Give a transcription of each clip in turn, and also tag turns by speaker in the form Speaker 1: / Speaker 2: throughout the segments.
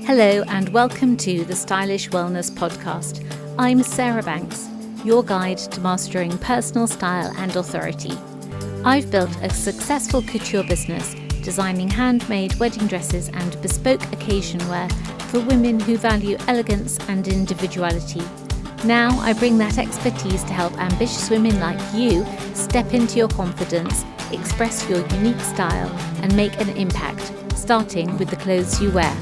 Speaker 1: Hello and welcome to the Stylish Wellness Podcast. I'm Sarah Banks, your guide to mastering personal style and authority. I've built a successful couture business designing handmade wedding dresses and bespoke occasion wear for women who value elegance and individuality. Now I bring that expertise to help ambitious women like you step into your confidence, express your unique style and make an impact, starting with the clothes you wear.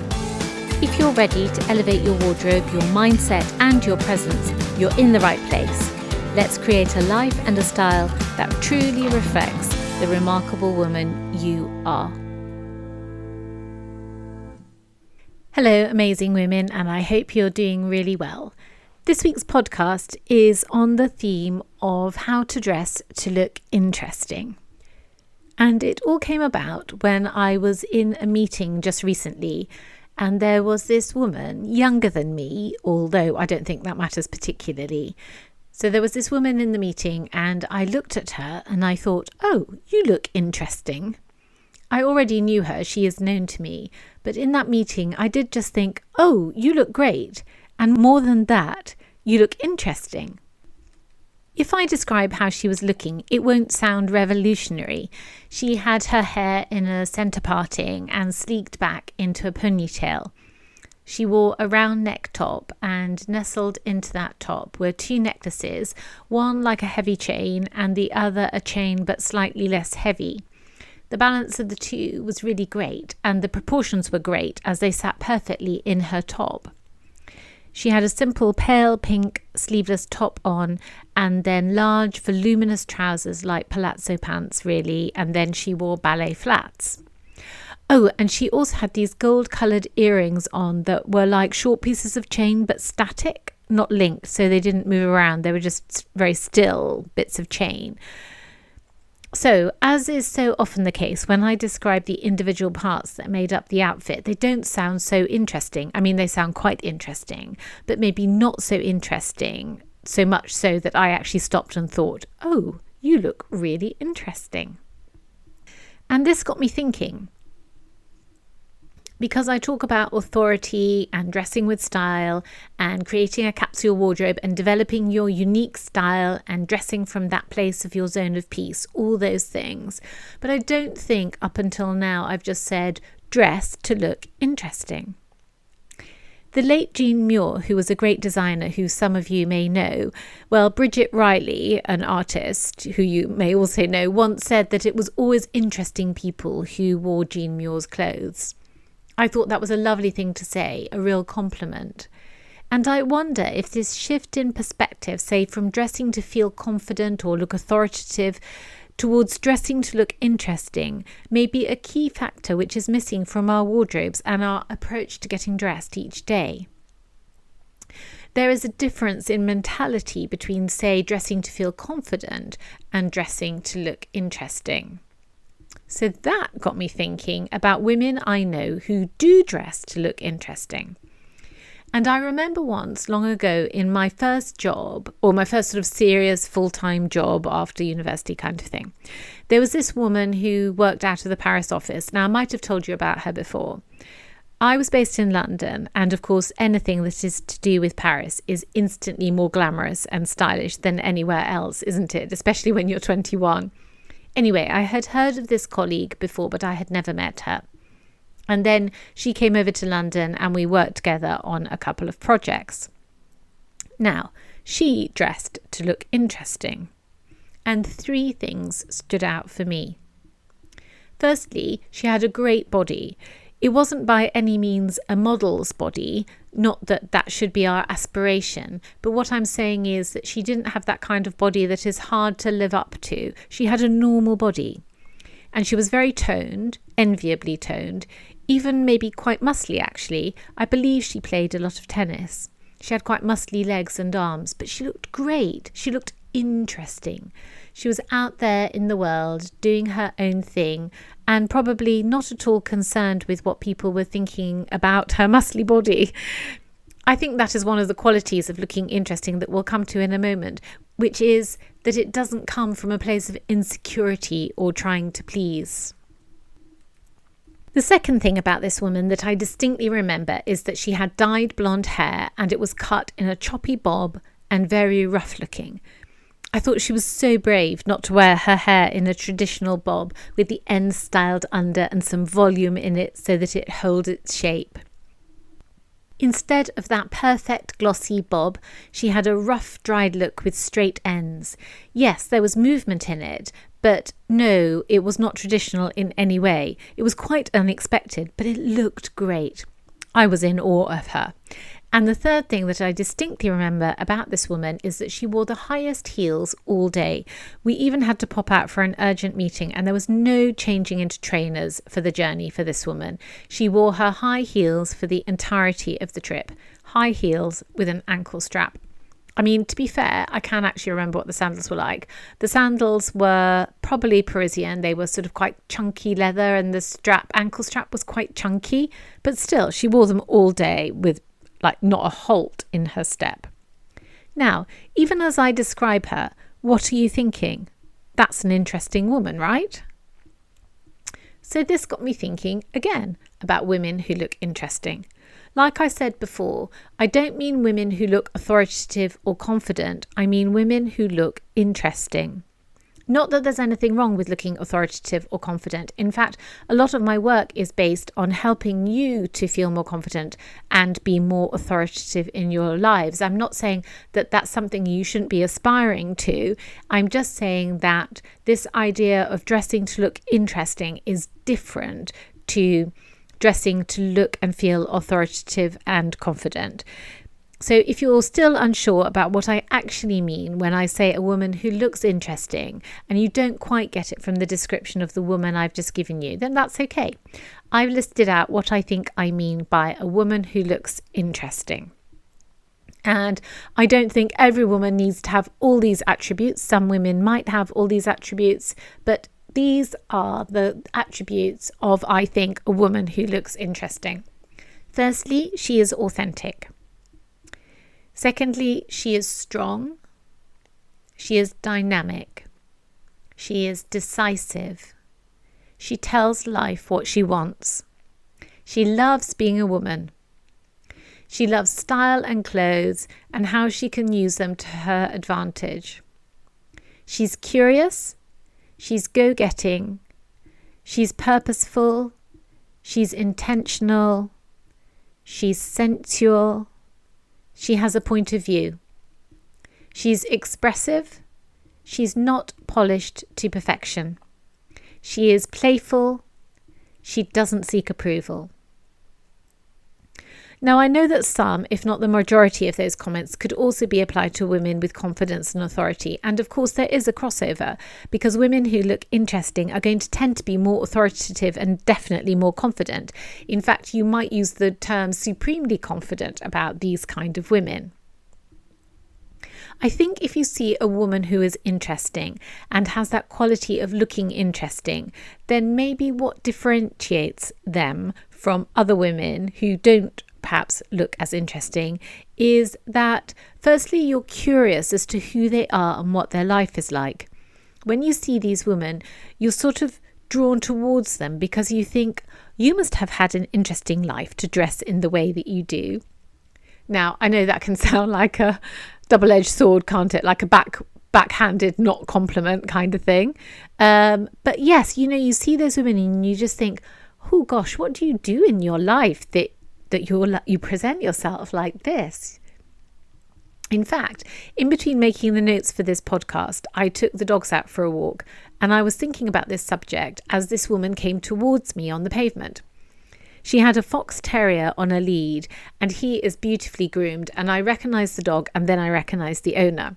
Speaker 1: If you're ready to elevate your wardrobe, your mindset and your presence, you're in the right place. Let's create a life and a style that truly reflects the remarkable woman you are. Hello, amazing women, and I hope you're doing really well. This week's podcast is on the theme of how to dress to look interesting. And it all came about when I was in a meeting just recently. And there was this woman, younger than me, although I don't think that matters particularly. So there was this woman in the meeting and I looked at her and I thought, oh, you look interesting. I already knew her, she is known to me. But in that meeting, I did just think, oh, you look great. And more than that, you look interesting. If I describe how she was looking, it won't sound revolutionary. She had her hair in a centre parting and sleeked back into a ponytail. She wore a round neck top and nestled into that top were two necklaces, one like a heavy chain and the other a chain but slightly less heavy. The balance of the two was really great and the proportions were great as they sat perfectly in her top. She had a simple pale pink sleeveless top on and then large voluminous trousers like palazzo pants really, and then she wore ballet flats. Oh, and she also had these gold coloured earrings on that were like short pieces of chain but static, not linked, so they didn't move around, they were just very still bits of chain. So, as is so often the case, when I describe the individual parts that made up the outfit, they don't sound so interesting. I mean, they sound quite interesting, but maybe not so interesting, so much so that I actually stopped and thought, oh, you look really interesting. And this got me thinking. Because I talk about authority and dressing with style and creating a capsule wardrobe and developing your unique style and dressing from that place of your zone of peace, all those things. But I don't think up until now I've just said dress to look interesting. The late Jean Muir, who was a great designer who some of you may know, well, Bridget Riley, an artist who you may also know, once said that it was always interesting people who wore Jean Muir's clothes. I thought that was a lovely thing to say, a real compliment. And I wonder if this shift in perspective, say from dressing to feel confident or look authoritative towards dressing to look interesting, may be a key factor which is missing from our wardrobes and our approach to getting dressed each day. There is a difference in mentality between, say, dressing to feel confident and dressing to look interesting. So that got me thinking about women I know who do dress to look interesting. And I remember once long ago in my first job, or my first sort of serious full-time job after university kind of thing, there was this woman who worked out of the Paris office. Now, I might have told you about her before. I was based in London, and of course anything that is to do with Paris is instantly more glamorous and stylish than anywhere else, isn't it? Especially when you're 21. Anyway, I had heard of this colleague before, but I had never met her. And then she came over to London and we worked together on a couple of projects. Now, she dressed to look interesting. And three things stood out for me. Firstly, she had a great body. It wasn't by any means a model's body, not that that should be our aspiration, but what I'm saying is that she didn't have that kind of body that is hard to live up to. She had a normal body and she was very toned, enviably toned, even maybe quite muscly actually. I believe she played a lot of tennis. She had quite muscly legs and arms, but she looked great. She looked interesting. She was out there in the world doing her own thing and probably not at all concerned with what people were thinking about her muscly body. I think that is one of the qualities of looking interesting that we'll come to in a moment, which is that it doesn't come from a place of insecurity or trying to please. The second thing about this woman that I distinctly remember is that she had dyed blonde hair and it was cut in a choppy bob and very rough looking. I thought she was so brave not to wear her hair in a traditional bob with the ends styled under and some volume in it so that it holds its shape. Instead of that perfect glossy bob, she had a rough dried look with straight ends. Yes, there was movement in it, but no, it was not traditional in any way. It was quite unexpected, but it looked great. I was in awe of her. And the third thing that I distinctly remember about this woman is that she wore the highest heels all day. We even had to pop out for an urgent meeting and there was no changing into trainers for the journey for this woman. She wore her high heels for the entirety of the trip. High heels with an ankle strap. I mean, to be fair, I can actually remember what the sandals were like. The sandals were probably Parisian. They were sort of quite chunky leather and the ankle strap was quite chunky. But still, she wore them all day with not a halt in her step. Now, even as I describe her, what are you thinking? That's an interesting woman, right? So this got me thinking again about women who look interesting. Like I said before, I don't mean women who look authoritative or confident. I mean women who look interesting. Not that there's anything wrong with looking authoritative or confident. In fact, a lot of my work is based on helping you to feel more confident and be more authoritative in your lives. I'm not saying that that's something you shouldn't be aspiring to. I'm just saying that this idea of dressing to look interesting is different to dressing to look and feel authoritative and confident. So if you're still unsure about what I actually mean when I say a woman who looks interesting and you don't quite get it from the description of the woman I've just given you, then that's okay. I've listed out what I think I mean by a woman who looks interesting. And I don't think every woman needs to have all these attributes. Some women might have all these attributes, but these are the attributes of, I think, a woman who looks interesting. Firstly, she is authentic. Secondly, she is strong. She is dynamic. She is decisive. She tells life what she wants. She loves being a woman. She loves style and clothes and how she can use them to her advantage. She's curious. She's go-getting. She's purposeful. She's intentional. She's sensual. She has a point of view. She's expressive. She's not polished to perfection. She is playful. She doesn't seek approval. Now, I know that some, if not the majority of those comments, could also be applied to women with confidence and authority. And of course, there is a crossover because women who look interesting are going to tend to be more authoritative and definitely more confident. In fact, you might use the term supremely confident about these kind of women. I think if you see a woman who is interesting and has that quality of looking interesting, then maybe what differentiates them from other women who don't perhaps look as interesting is that firstly you're curious as to who they are and what their life is like. When you see these women, you're sort of drawn towards them because you think you must have had an interesting life to dress in the way that you do. Now, I know that can sound like a double-edged sword, can't it? Like a backhanded not compliment kind of thing. But yes, you see those women and you just think, oh gosh, what do you do in your life that you present yourself like this? In fact, in between making the notes for this podcast, I took the dogs out for a walk and I was thinking about this subject as this woman came towards me on the pavement. She had a fox terrier on a lead and he is beautifully groomed, and I recognised the dog and then I recognised the owner.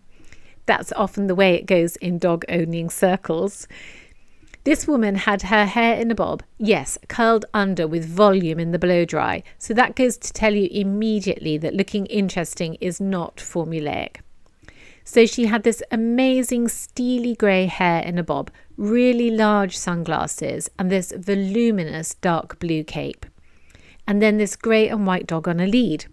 Speaker 1: That's often the way it goes in dog owning circles. This woman had her hair in a bob, yes, curled under with volume in the blow dry. So that goes to tell you immediately that looking interesting is not formulaic. So she had this amazing steely grey hair in a bob, really large sunglasses, and this voluminous dark blue cape. And then this grey and white dog on a lead.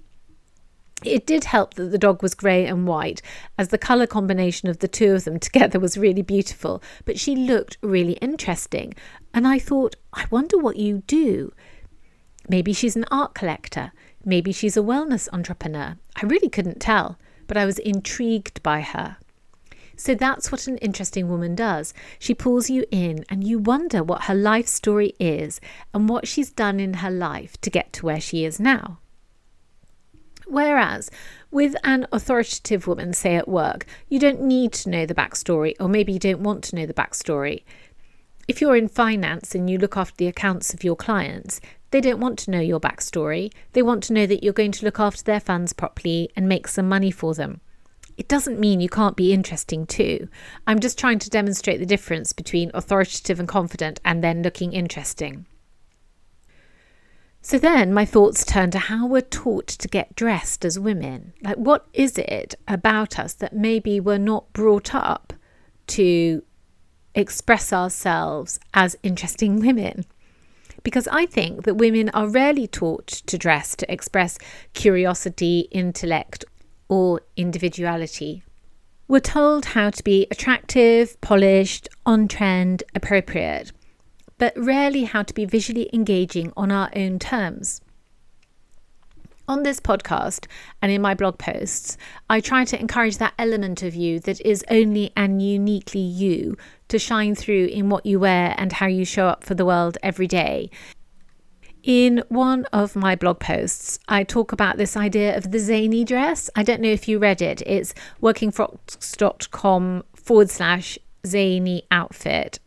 Speaker 1: It did help that the dog was grey and white, as the colour combination of the two of them together was really beautiful, but she looked really interesting. And I thought, I wonder what you do. Maybe she's an art collector. Maybe she's a wellness entrepreneur. I really couldn't tell, but I was intrigued by her. So that's what an interesting woman does. She pulls you in and you wonder what her life story is and what she's done in her life to get to where she is now. Whereas with an authoritative woman, say at work, you don't need to know the backstory, or maybe you don't want to know the backstory. If you're in finance and you look after the accounts of your clients, they don't want to know your backstory. They want to know that you're going to look after their funds properly and make some money for them. It doesn't mean you can't be interesting too. I'm just trying to demonstrate the difference between authoritative and confident and then looking interesting. So then my thoughts turn to how we're taught to get dressed as women. Like, what is it about us that maybe we're not brought up to express ourselves as interesting women? Because I think that women are rarely taught to dress to express curiosity, intellect, or individuality. We're told how to be attractive, polished, on-trend, appropriate, but rarely how to be visually engaging on our own terms. On this podcast and in my blog posts, I try to encourage that element of you that is only and uniquely you to shine through in what you wear and how you show up for the world every day. In one of my blog posts, I talk about this idea of the zany dress. I don't know if you read it. It's workingfox.com/zany outfit.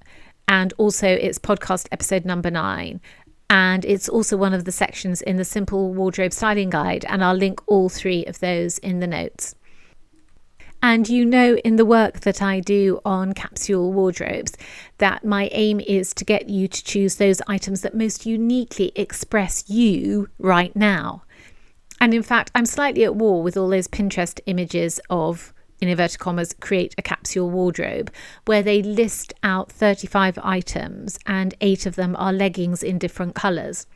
Speaker 1: And also it's podcast episode number 9. And it's also one of the sections in the Simple Wardrobe Styling Guide. And I'll link all 3 of those in the notes. And you know, in the work that I do on capsule wardrobes, that my aim is to get you to choose those items that most uniquely express you right now. And in fact, I'm slightly at war with all those Pinterest images of, in inverted commas, create a capsule wardrobe, where they list out 35 items and 8 of them are leggings in different colours.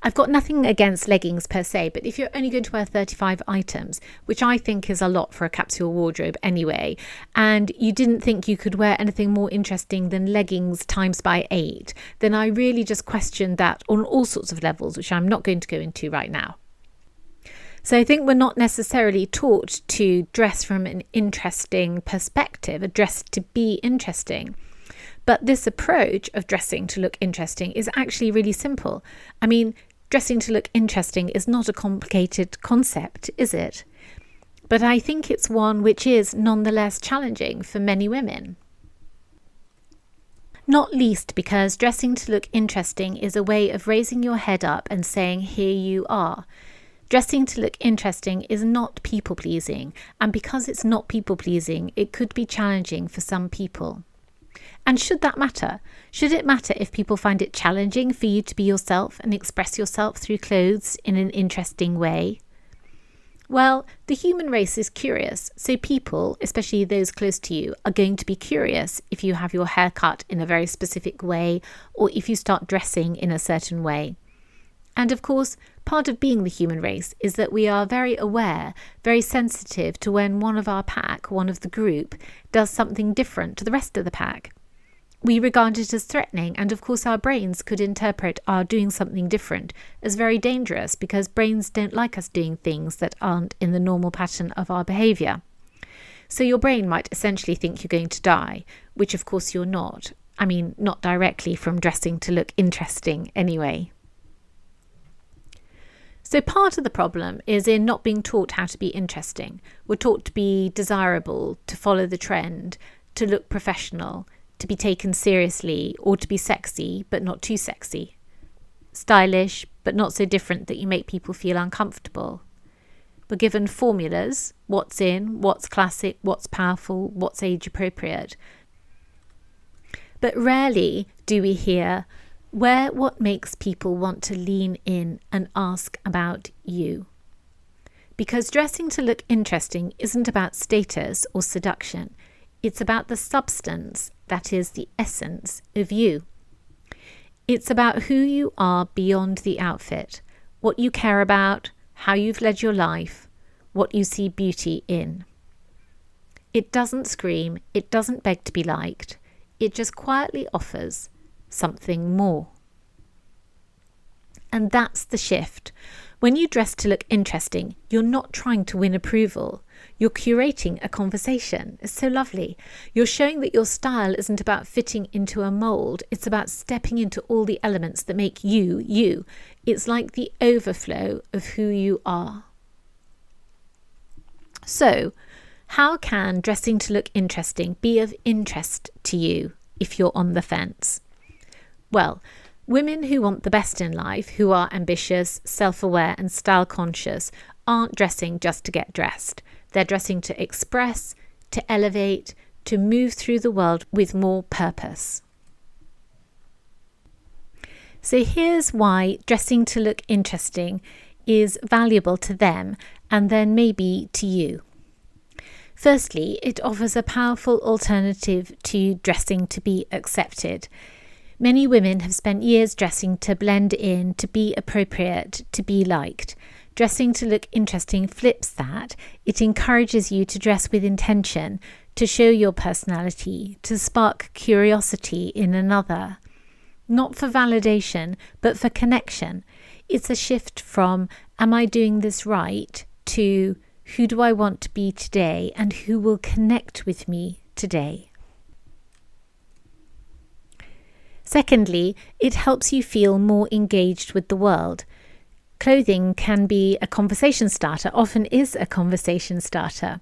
Speaker 1: I've got nothing against leggings per se, but if you're only going to wear 35 items, which I think is a lot for a capsule wardrobe anyway, and you didn't think you could wear anything more interesting than leggings times by 8, then I really just questioned that on all sorts of levels, which I'm not going to go into right now. So I think we're not necessarily taught to dress from an interesting perspective, a dress to be interesting. But this approach of dressing to look interesting is actually really simple. I mean, dressing to look interesting is not a complicated concept, is it? But I think it's one which is nonetheless challenging for many women. Not least because dressing to look interesting is a way of raising your head up and saying, here you are. Dressing to look interesting is not people-pleasing, and because it's not people-pleasing, it could be challenging for some people. And should that matter? Should it matter if people find it challenging for you to be yourself and express yourself through clothes in an interesting way? Well, the human race is curious, so people, especially those close to you, are going to be curious if you have your hair cut in a very specific way or if you start dressing in a certain way. And of course, part of being the human race is that we are very aware, very sensitive to when one of our pack, one of the group, does something different to the rest of the pack. We regard it as threatening, and of course our brains could interpret our doing something different as very dangerous because brains don't like us doing things that aren't in the normal pattern of our behaviour. So your brain might essentially think you're going to die, which of course you're not. I mean, not directly from dressing to look interesting anyway. So part of the problem is in not being taught how to be interesting. We're taught to be desirable, to follow the trend, to look professional, to be taken seriously, or to be sexy but not too sexy. Stylish but not so different that you make people feel uncomfortable. We're given formulas, what's in, what's classic, what's powerful, what's age appropriate. But rarely do we hear what makes people want to lean in and ask about you. Because dressing to look interesting isn't about status or seduction. It's about the substance, that is the essence of you. It's about who you are beyond the outfit, what you care about, how you've led your life, what you see beauty in. It doesn't scream, it doesn't beg to be liked, it just quietly offers something more. And that's the shift. When you dress to look interesting, you're not trying to win approval. You're curating a conversation. It's so lovely. You're showing that your style isn't about fitting into a mold. It's about stepping into all the elements that make you, you. It's like the overflow of who you are. So, how can dressing to look interesting be of interest to you if you're on the fence? Well, women who want the best in life, who are ambitious, self-aware and style conscious, aren't dressing just to get dressed. They're dressing to express, to elevate, to move through the world with more purpose. So here's why dressing to look interesting is valuable to them and then maybe to you. Firstly, it offers a powerful alternative to dressing to be accepted. Many women have spent years dressing to blend in, to be appropriate, to be liked. Dressing to look interesting flips that. It encourages you to dress with intention, to show your personality, to spark curiosity in another. Not for validation, but for connection. It's a shift from, am I doing this right, to who do I want to be today and who will connect with me today. Secondly, it helps you feel more engaged with the world. Clothing can be a conversation starter, often is a conversation starter.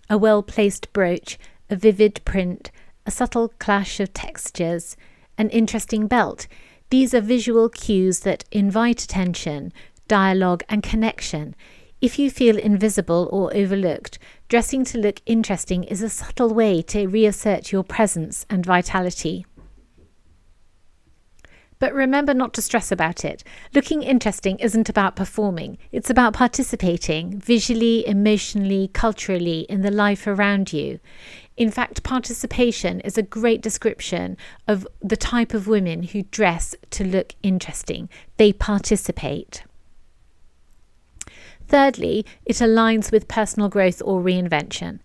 Speaker 1: A well-placed brooch, a vivid print, a subtle clash of textures, an interesting belt. These are visual cues that invite attention, dialogue and connection. If you feel invisible or overlooked, dressing to look interesting is a subtle way to reassert your presence and vitality. But remember not to stress about it. Looking interesting isn't about performing. It's about participating visually, emotionally, culturally in the life around you. In fact, participation is a great description of the type of women who dress to look interesting. They participate. Thirdly, it aligns with personal growth or reinvention.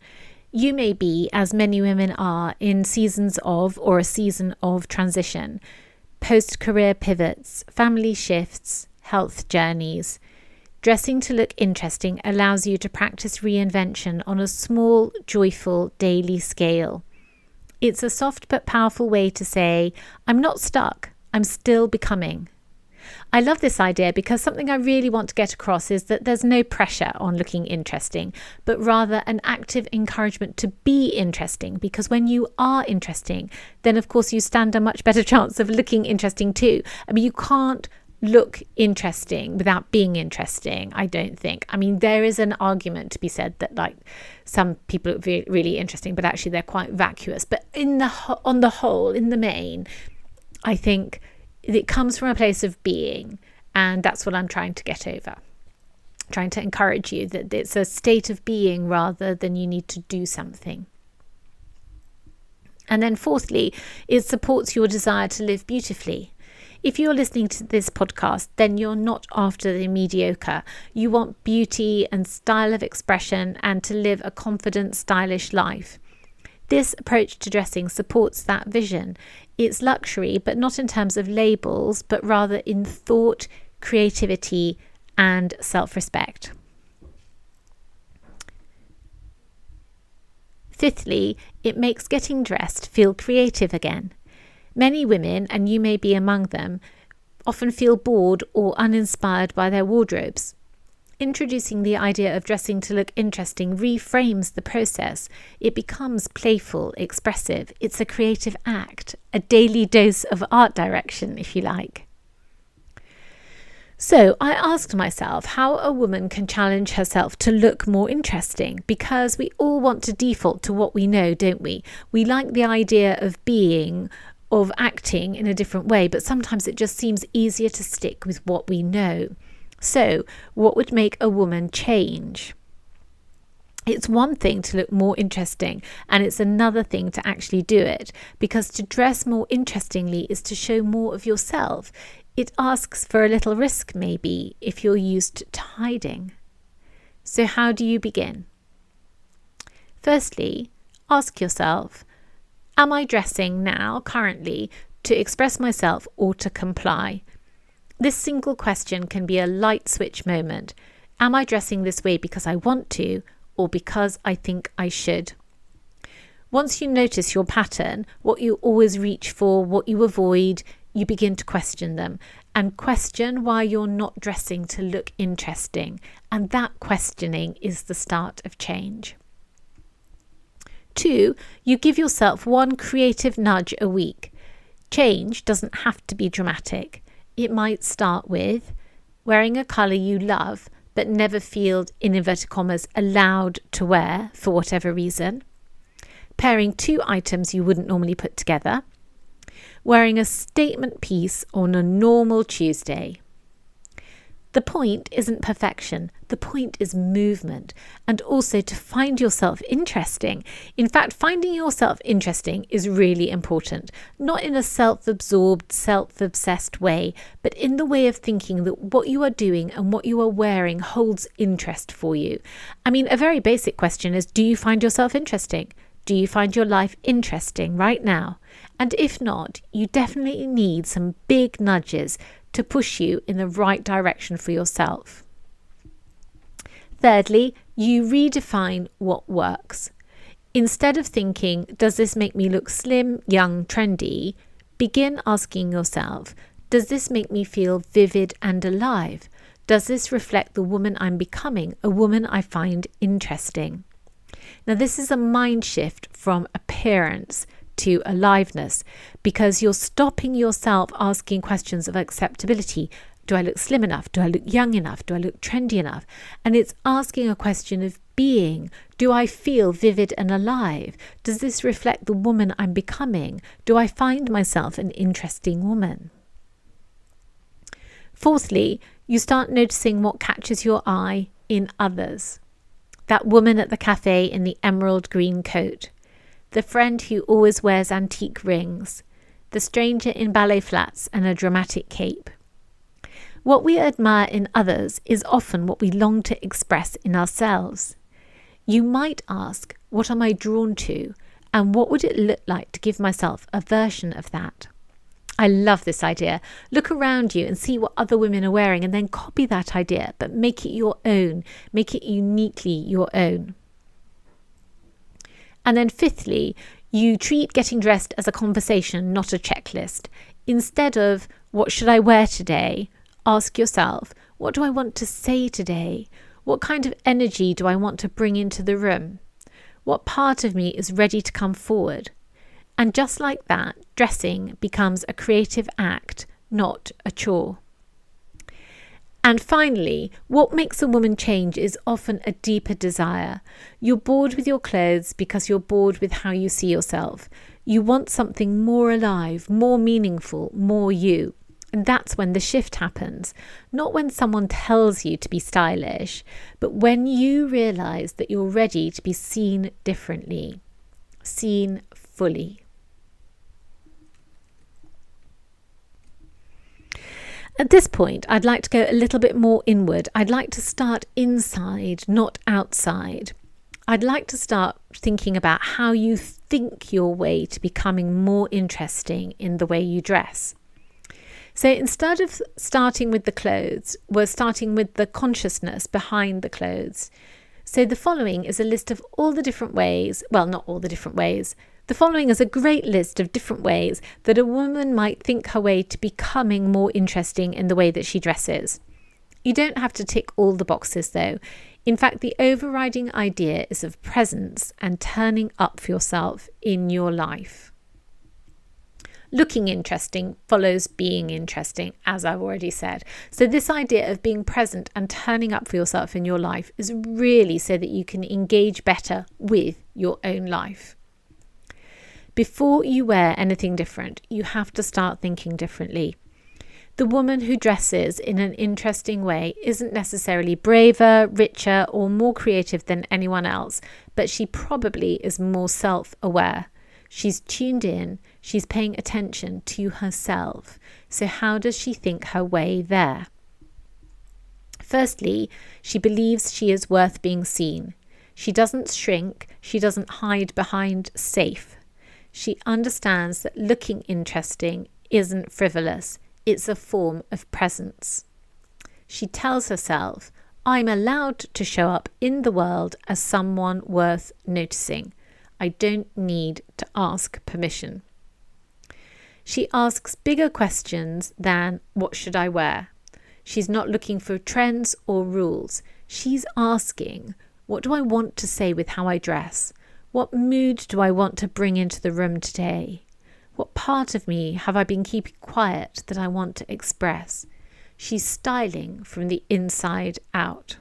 Speaker 1: You may be, as many women are, in seasons of or a season of transition. Post-career pivots, family shifts, health journeys. Dressing to look interesting allows you to practice reinvention on a small, joyful, daily scale. It's a soft but powerful way to say, I'm not stuck, I'm still becoming. I love this idea because something I really want to get across is that there's no pressure on looking interesting, but rather an active encouragement to be interesting, because when you are interesting, then of course you stand a much better chance of looking interesting too. I mean, you can't look interesting without being interesting, I don't think. I mean, there is an argument to be said that like some people look really interesting, but actually they're quite vacuous. But on the whole, in the main, I think it comes from a place of being, and that's what I'm trying to get over. Trying to encourage you that it's a state of being rather than you need to do something. And then fourthly, it supports your desire to live beautifully. If you're listening to this podcast, then you're not after the mediocre. You want beauty and style of expression and to live a confident, stylish life. This approach to dressing supports that vision. It's luxury, but not in terms of labels, but rather in thought, creativity, and self-respect. Fifthly, it makes getting dressed feel creative again. Many women, and you may be among them, often feel bored or uninspired by their wardrobes. Introducing the idea of dressing to look interesting reframes the process. It becomes playful, expressive. It's a creative act, a daily dose of art direction, if you like. So I asked myself how a woman can challenge herself to look more interesting, because we all want to default to what we know, don't we? We like the idea of being, of acting in a different way, but sometimes it just seems easier to stick with what we know. So, what would make a woman change? It's one thing to look more interesting, and it's another thing to actually do it, because to dress more interestingly is to show more of yourself. It asks for a little risk, maybe, if you're used to hiding. So how do you begin? Firstly, ask yourself, am I dressing now, currently, to express myself, or to comply? This single question can be a light switch moment. Am I dressing this way because I want to, or because I think I should? Once you notice your pattern, what you always reach for, what you avoid, you begin to question them, and question why you're not dressing to look interesting. And that questioning is the start of change. 2, you give yourself one creative nudge a week. Change doesn't have to be dramatic. It might start with wearing a colour you love but never feel, in inverted commas, allowed to wear for whatever reason. Pairing 2 items you wouldn't normally put together. Wearing a statement piece on a normal Tuesday. The point isn't perfection. The point is movement, and also to find yourself interesting. In fact, finding yourself interesting is really important, not in a self-absorbed, self-obsessed way, but in the way of thinking that what you are doing and what you are wearing holds interest for you. I mean, a very basic question is, do you find yourself interesting? Do you find your life interesting right now? And if not, you definitely need some big nudges to push you in the right direction for yourself. Thirdly, you redefine what works. Instead of thinking, does this make me look slim, young, trendy? Begin asking yourself, does this make me feel vivid and alive? Does this reflect the woman I'm becoming, a woman I find interesting? Now, this is a mind shift from appearance to aliveness, because you're stopping yourself asking questions of acceptability. Do I look slim enough? Do I look young enough? Do I look trendy enough? And it's asking a question of being. Do I feel vivid and alive? Does this reflect the woman I'm becoming? Do I find myself an interesting woman? Fourthly, you start noticing what catches your eye in others. That woman at the cafe in the emerald green coat. The friend who always wears antique rings. The stranger in ballet flats and a dramatic cape. What we admire in others is often what we long to express in ourselves. You might ask, what am I drawn to? And what would it look like to give myself a version of that? I love this idea. Look around you and see what other women are wearing, and then copy that idea, but make it your own. Make it uniquely your own. And then fifthly, you treat getting dressed as a conversation, not a checklist. Instead of, what should I wear today? Ask yourself, what do I want to say today? What kind of energy do I want to bring into the room? What part of me is ready to come forward? And just like that, dressing becomes a creative act, not a chore. And finally, what makes a woman change is often a deeper desire. You're bored with your clothes because you're bored with how you see yourself. You want something more alive, more meaningful, more you. And that's when the shift happens. Not when someone tells you to be stylish, but when you realise that you're ready to be seen differently, seen fully. At this point, I'd like to go a little bit more inward. I'd like to start inside, not outside. I'd like to start thinking about how you think your way to becoming more interesting in the way you dress. So instead of starting with the clothes, we're starting with the consciousness behind the clothes. So the following is a list of all the different ways, well, not all the different ways. The following is a great list of different ways that a woman might think her way to becoming more interesting in the way that she dresses. You don't have to tick all the boxes though. In fact, the overriding idea is of presence and turning up for yourself in your life. Looking interesting follows being interesting, as I've already said. So this idea of being present and turning up for yourself in your life is really so that you can engage better with your own life. Before you wear anything different, you have to start thinking differently. The woman who dresses in an interesting way isn't necessarily braver, richer, or more creative than anyone else, but she probably is more self-aware. She's tuned in, she's paying attention to herself. So how does she think her way there? Firstly, she believes she is worth being seen. She doesn't shrink, she doesn't hide behind safe. She understands that looking interesting isn't frivolous. It's a form of presence. She tells herself, I'm allowed to show up in the world as someone worth noticing. I don't need to ask permission. She asks bigger questions than what should I wear? She's not looking for trends or rules. She's asking, what do I want to say with how I dress? What mood do I want to bring into the room today? What part of me have I been keeping quiet that I want to express? She's styling from the inside out.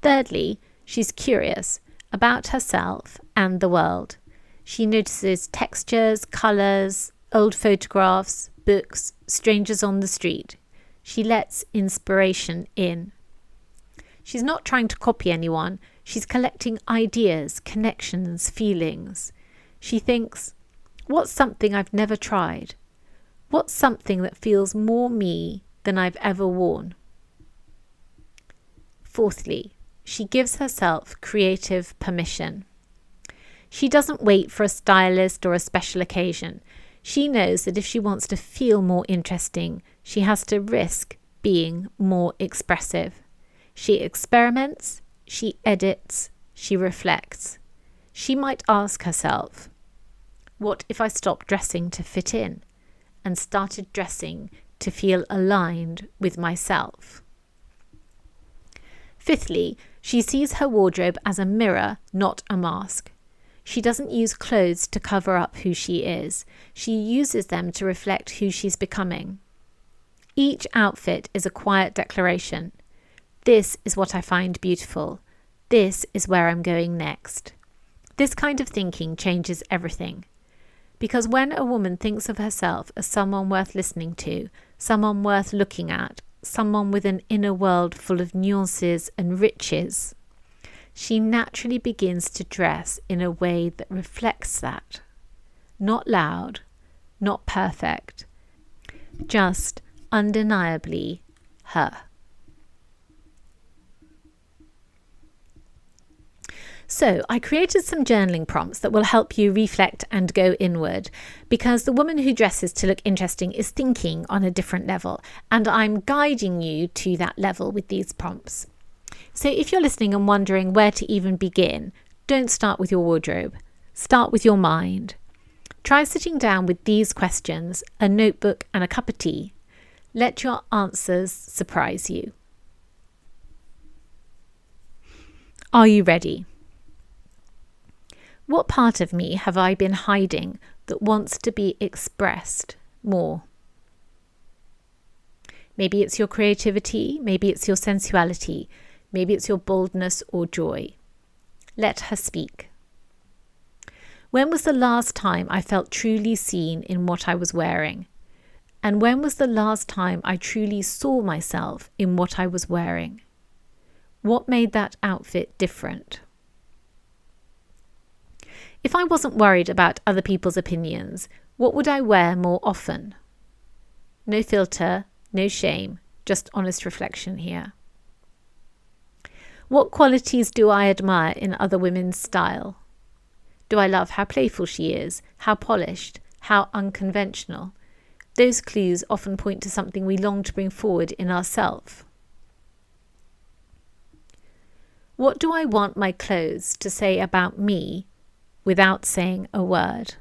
Speaker 1: Thirdly, she's curious about herself and the world. She notices textures, colours, old photographs, books, strangers on the street. She lets inspiration in. She's not trying to copy anyone. She's collecting ideas, connections, feelings. She thinks, what's something I've never tried? What's something that feels more me than I've ever worn? Fourthly, she gives herself creative permission. She doesn't wait for a stylist or a special occasion. She knows that if she wants to feel more interesting, she has to risk being more expressive. She experiments, she edits, she reflects. She might ask herself, what if I stopped dressing to fit in and started dressing to feel aligned with myself? Fifthly, she sees her wardrobe as a mirror, not a mask. She doesn't use clothes to cover up who she is. She uses them to reflect who she's becoming. Each outfit is a quiet declaration. This is what I find beautiful. This is where I'm going next. This kind of thinking changes everything. Because when a woman thinks of herself as someone worth listening to, someone worth looking at, someone with an inner world full of nuances and riches, she naturally begins to dress in a way that reflects that. Not loud, not perfect, just undeniably her. So I created some journaling prompts that will help you reflect and go inward, because the woman who dresses to look interesting is thinking on a different level, and I'm guiding you to that level with these prompts. So if you're listening and wondering where to even begin, don't start with your wardrobe. Start with your mind. Try sitting down with these questions, a notebook and a cup of tea. Let your answers surprise you. Are you ready? What part of me have I been hiding that wants to be expressed more? Maybe it's your creativity, maybe it's your sensuality, maybe it's your boldness or joy. Let her speak. When was the last time I felt truly seen in what I was wearing? And when was the last time I truly saw myself in what I was wearing? What made that outfit different? If I wasn't worried about other people's opinions, what would I wear more often? No filter, no shame, just honest reflection here. What qualities do I admire in other women's style? Do I love how playful she is, how polished, how unconventional? Those clues often point to something we long to bring forward in ourselves. What do I want my clothes to say about me without saying a word?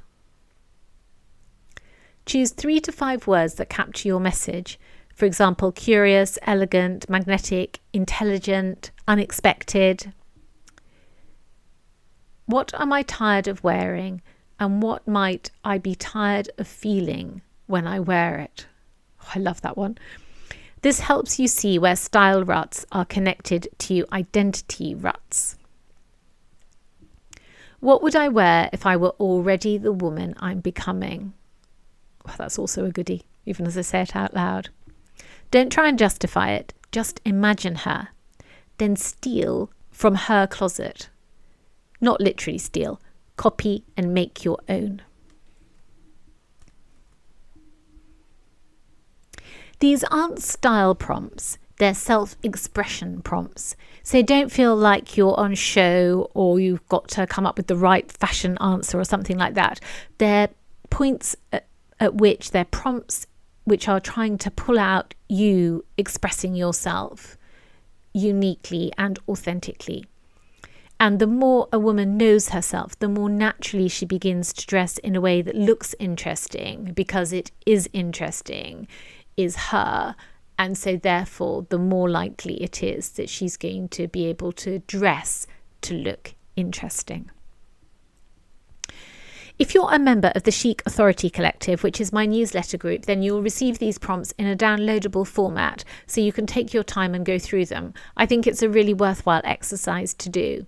Speaker 1: Choose 3 to 5 words that capture your message. For example, curious, elegant, magnetic, intelligent, unexpected. What am I tired of wearing, and what might I be tired of feeling when I wear it? Oh, I love that one. This helps you see where style ruts are connected to identity ruts. What would I wear if I were already the woman I'm becoming? Well, that's also a goodie, even as I say it out loud. Don't try and justify it, just imagine her. Then steal from her closet. Not literally steal, copy and make your own. These aren't style prompts, they're self-expression prompts. So don't feel like you're on show or you've got to come up with the right fashion answer or something like that. They're points at which they're prompts which are trying to pull out you expressing yourself uniquely and authentically. And the more a woman knows herself, the more naturally she begins to dress in a way that looks interesting, because it is interesting, is her. And so therefore, the more likely it is that she's going to be able to dress to look interesting. If you're a member of the Chic Authority Collective, which is my newsletter group, then you'll receive these prompts in a downloadable format so you can take your time and go through them. I think it's a really worthwhile exercise to do.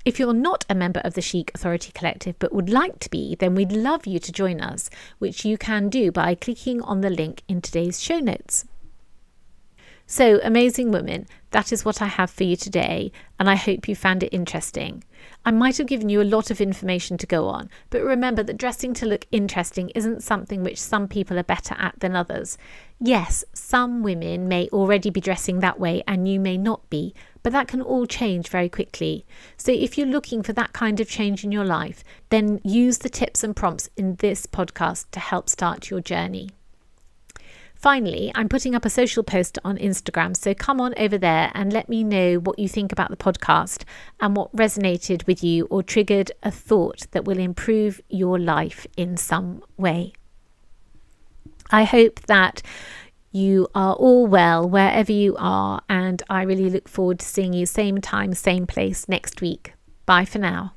Speaker 1: If you're not a member of the Chic Authority Collective but would like to be, then we'd love you to join us, which you can do by clicking on the link in today's show notes. So, amazing women, that is what I have for you today, and I hope you found it interesting. I might have given you a lot of information to go on, but remember that dressing to look interesting isn't something which some people are better at than others. Yes, some women may already be dressing that way and you may not be, but that can all change very quickly. So if you're looking for that kind of change in your life, then use the tips and prompts in this podcast to help start your journey. Finally, I'm putting up a social post on Instagram, so come on over there and let me know what you think about the podcast and what resonated with you or triggered a thought that will improve your life in some way. I hope that you are all well wherever you are, and I really look forward to seeing you same time, same place next week. Bye for now.